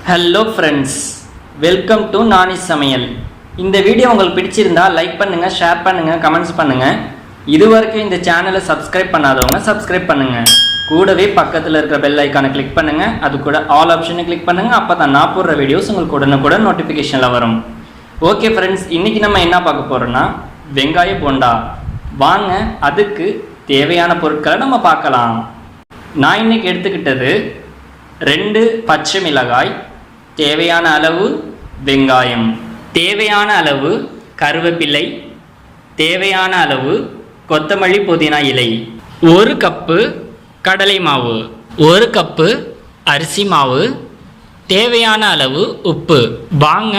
Hello friends, welcome to நானி சமையல். இந்த video உங்களுக்கு பிடிச்சிருந்தா லைக் பண்ணுங்கள், ஷேர் பண்ணுங்கள், கமெண்ட்ஸ் பண்ணுங்கள். இதுவரைக்கும் இந்த சேனலை சப்ஸ்கிரைப் பண்ணாதவங்க சப்ஸ்கிரைப் பண்ணுங்கள். கூடவே பக்கத்தில் இருக்கிற பெல் ஐக்கானை கிளிக் பண்ணுங்கள். அது கூட ஆல் ஆப்ஷனை கிளிக் பண்ணுங்கள். அப்போ தான் நான் போடுற வீடியோஸ் உங்களுக்கு உடனுக்குடன் நோட்டிஃபிகேஷனில் வரும். ஓகே ஃப்ரெண்ட்ஸ், இன்றைக்கி நம்ம என்ன பார்க்க போகிறோன்னா வெங்காய போண்டா. வாங்க அதுக்கு தேவையான பொருட்களை நம்ம பார்க்கலாம். நான் இன்றைக்கி எடுத்துக்கிட்டது 2 பச்சை மிளகாய், தேவையான அளவு வெங்காயம், தேவையான அளவு கருவேப்பிலை, தேவையான அளவு கொத்தமல்லி புதினா இலை, 1 கப்பு கடலை மாவு, 1 கப்பு அரிசி மாவு, தேவையான அளவு உப்பு. வாங்க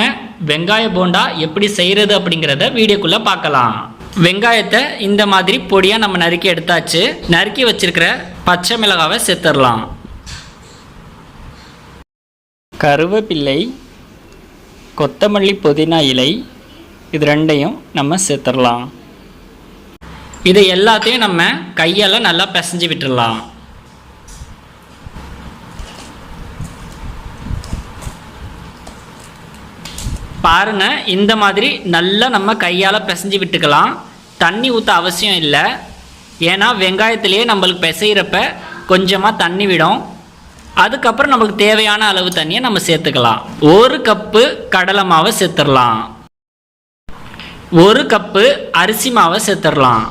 வெங்காய போண்டா எப்படி செய்கிறது அப்படிங்கிறத வீடியோக்குள்ளே பார்க்கலாம். வெங்காயத்தை இந்த மாதிரி பொடியாக நம்ம நறுக்கி எடுத்தாச்சு. நறுக்கி வச்சிருக்கிற பச்சை மிளகாவை சேர்த்துடலாம். கருவேப்பிலை, கொத்தமல்லி புதினா இலை, இது ரெண்டையும் நம்ம சேர்த்துடலாம். இதை எல்லாத்தையும் நம்ம கையால் நல்லா பிசைஞ்சு விட்டுடலாம். பாருங்க, இந்த மாதிரி நல்லா நம்ம கையால் பிசைஞ்சு விட்டுக்கலாம். தண்ணி ஊற்ற அவசியம் இல்லை. ஏன்னா வெங்காயத்திலேயே நம்மளுக்கு பிசைகிறப்ப கொஞ்சமாக தண்ணி விடும். அதுக்கப்புறம் நம்மளுக்கு தேவையான அளவு தண்ணியை நம்ம சேர்த்துக்கலாம். 1 கப்பு கடலை மாவை சேர்த்துடலாம். 1 கப்பு அரிசி மாவை சேர்த்துடலாம்.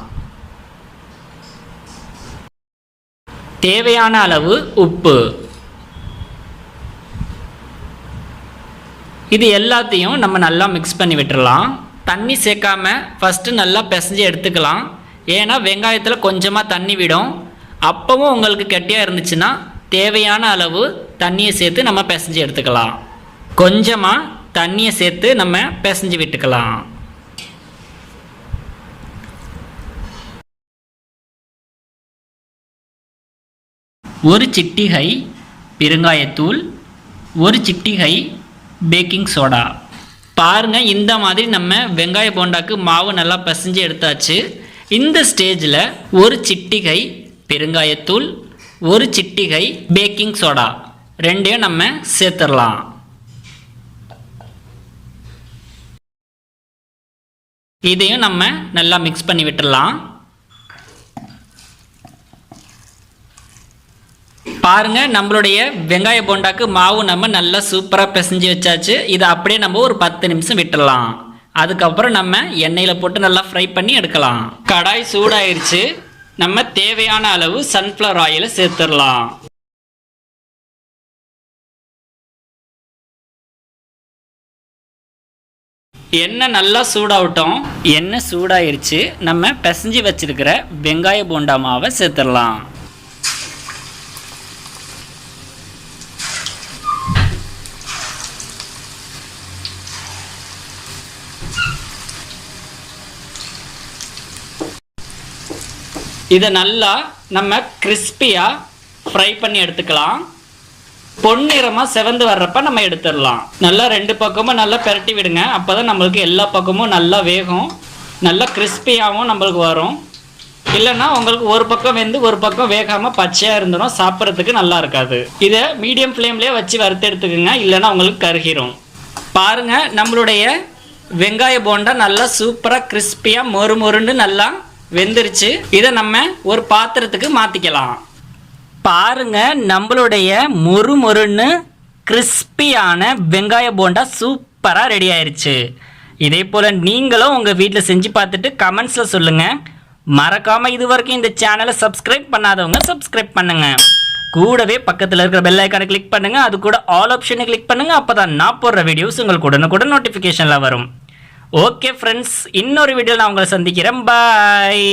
தேவையான அளவு உப்பு. இது எல்லாத்தையும் நம்ம நல்லா மிக்ஸ் பண்ணி விட்டுடலாம். தண்ணி சேர்க்காம ஃபஸ்ட்டு நல்லா பிசைஞ்சு எடுத்துக்கலாம். ஏன்னா வெங்காயத்தில் கொஞ்சமாக தண்ணி விடும். அப்பவும் உங்களுக்கு கெட்டியாக இருந்துச்சுன்னா தேவையான அளவு தண்ணியை சேர்த்து நம்ம பிசைஞ்சு எடுத்துக்கலாம். கொஞ்சமாக தண்ணியை சேர்த்து நம்ம பிசைஞ்சு விட்டுக்கலாம். ஒரு சிட்டிகை பெருங்காயத்தூள், 1 சிட்டிகை பேக்கிங் சோடா. பாருங்கள், இந்த மாதிரி நம்ம வெங்காய போண்டாக்கு மாவு நல்லா பிசைஞ்சு எடுத்தாச்சு. இந்த ஸ்டேஜில் 1 சிட்டிகை பெருங்காயத்தூள், 1 சிட்டிகை பேக்கிங் சோடா ரெண்டையும் நம்ம சேர்த்துடலாம். இதையும் நம்ம நல்லா மிக்ஸ் பண்ணி விட்டுடலாம். பாருங்க, நம்மளுடைய வெங்காய போண்டாக்கு மாவு நம்ம நல்லா சூப்பராக பிசைஞ்சு வச்சாச்சு. இதை அப்படியே நம்ம ஒரு 10 நிமிஷம் விட்டுடலாம். அதுக்கப்புறம் நம்ம எண்ணெயில் போட்டு நல்லா ஃப்ரை பண்ணி எடுக்கலாம். கடாய் சூடாயிருச்சு. நம்ம தேவையான அளவு சன்ஃப்ளவர் ஆயிலை சேர்த்துடலாம். எண்ணெய் நல்லா சூடாகட்டும். எண்ணெய் சூடாயிருச்சு. நம்ம பிசைஞ்சு வச்சிருக்கிற வெங்காய போண்டா மாவை சேர்த்துடலாம். இதை நல்லா நம்ம கிறிஸ்பியாக ஃப்ரை பண்ணி எடுத்துக்கலாம். பொன்னிறமாக செவந்து வர்றப்ப நம்ம எடுத்துடலாம். நல்லா 2 பக்கமும் நல்லா பெரட்டி விடுங்க. அப்போ தான் நம்மளுக்கு எல்லா பக்கமும் நல்லா வேகும், நல்லா கிறிஸ்பியாகவும் நம்மளுக்கு வரும். இல்லைன்னா உங்களுக்கு ஒரு பக்கம் வெந்து ஒரு பக்கம் வேகாமல் பச்சையாக இருந்துடும், சாப்பிட்றதுக்கு நல்லா இருக்காது. இதை மீடியம் ஃப்ளேம்லேயே வச்சு வறுத்து எடுத்துக்கோங்க, இல்லைன்னா உங்களுக்கு கருகிரும். பாருங்கள், நம்மளுடைய வெங்காய போண்டா நல்லா சூப்பராக கிறிஸ்பியாக மொறு மொறுன்னு நல்லா வெந்துருச்சு. இதை நம்ம ஒரு பாத்திரத்துக்கு மாற்றிக்கலாம். பாருங்க, நம்மளுடைய மொறு மொறுன்னு கிறிஸ்பியான வெங்காய போண்டா சூப்பராக ரெடி ஆயிடுச்சு. இதே போல் நீங்களும் உங்கள் வீட்டில் செஞ்சு பார்த்துட்டு கமெண்ட்ஸில் சொல்லுங்கள். மறக்காமல் இது வரைக்கும் இந்த சேனலை சப்ஸ்கிரைப் பண்ணாதவங்க சப்ஸ்கிரைப் பண்ணுங்கள். கூடவே பக்கத்தில் இருக்கிற பெல் ஐக்கானை கிளிக் பண்ணுங்கள். அது கூட ஆல் ஆப்ஷனை கிளிக் பண்ணுங்கள். அப்போ தான் நான் போடுற வீடியோஸ் உங்களுக்கு உடனுக்குடன் நோட்டிஃபிகேஷனில் வரும். ஓகே ஃப்ரெண்ட்ஸ், இன்னொரு வீடியோவில் நான் உங்களை சந்திக்கிறேன். பாய்.